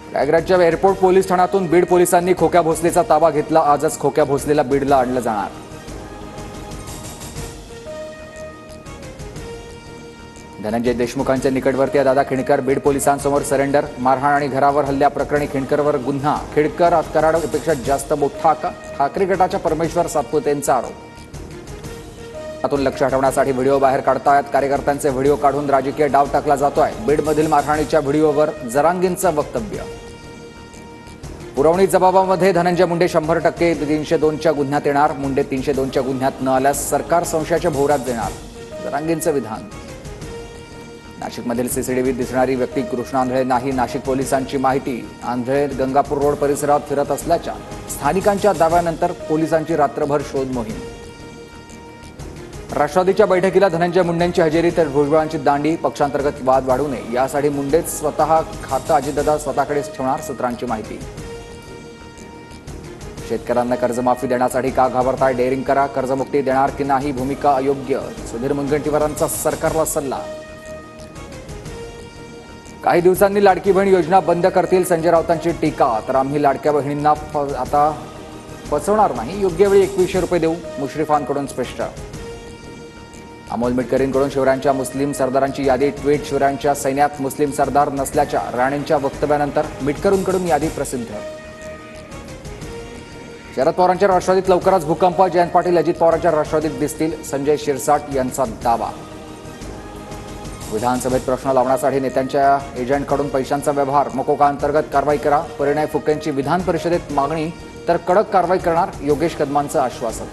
प्रयागराजच्या airport police ठाण्यातून बीड पोलिसांनी खोक्या भोसलेचा ताबा घेतला। आजच खोक्या भोसलेला बीडला आणलं जाणार। धनंजय देशमुखांचे निकटवर्तीय दादा खिंडकर बीड पोलिसांसमोर सरेंडर। मारहाण आणि घरावर हल्ल्या प्रकरणी खिंडकरवर गुन्हा। खिंडकर कराडापेक्षा जास्त मोठा का? ठाकरे गटाच्या परमेश्वर सातपुतेंचा आरोप। त्यातून लक्ष हटवण्यासाठी व्हिडिओ बाहेर काढतायत। कार्यकर्त्यांचे व्हिडिओ काढून राजकीय डाव टाकला जातोय। बीडमधील मारहाणीच्या व्हिडिओवर जरांगींचं वक्तव्य। पुरवणी जबाबामध्ये धनंजय मुंडे 100% 302च्या गुन्ह्यात येणार। मुंडे 302च्या गुन्ह्यात न आल्यास सरकार संशयाच्या भोवऱ्यात देणार, जरांगींचं विधान। नाशिकमधील सीसीटीव्हीत दिसणारी व्यक्ती कृष्णा आंधळे नाही, नाशिक पोलिसांची माहिती। आंधळे गंगापूर रोड परिसरात फिरत असल्याच्या स्थानिकांच्या दाव्यानंतर पोलिसांची रात्रभर शोध मोहीम। राष्ट्रवादीच्या बैठकीला धनंजय मुंडेंची हजेरी तर भुजबळांची दांडी। पक्षांतर्गत वाद वाढू नये यासाठी मुंडेच स्वतः खातं अजितदादा स्वतःकडेच ठेवणार, सूत्रांची माहिती। शेतकऱ्यांना कर्जमाफी देण्यासाठी का घाबरताय? डेअरिंग करा, कर्जमुक्ती देणार की नाही भूमिका अयोग्य, सुधीर मुनगंटीवारांचा सरकारला सल्ला। काही दिवसांनी लाडकी बहीण योजना बंद करतील, संजय राऊतांची टीका। तर आम्ही लाडक्या बहिणींना आता फसवणार नाही, योग्य वेळी 2100 रुपये देऊ, मुश्रीफांकडून स्पष्ट। अमोल मिटकरींकडून शिवरायांच्या मुस्लिम सरदारांची यादी ट्विट। शिवरायांच्या सैन्यात मुस्लिम सरदार नसल्याच्या राणेंच्या वक्तव्यानंतर मिटकरींकडून यादी प्रसिद्ध। शरद पवारांच्या राष्ट्रवादीत लवकरच भूकंप। जयंत पाटील अजित पवारांच्या राष्ट्रवादीत दिसतील, संजय शिरसाट यांचा दावा। विधानसभेत प्रश्न लावण्यासाठी नेत्यांच्या एजंटकडून पैशांचा व्यवहार। मकोका अंतर्गत कारवाई करा, परिणय फुकेंची विधान परिषदेत मागणी। तर कडक कारवाई करणार, योगेश कदमांचं आश्वासन।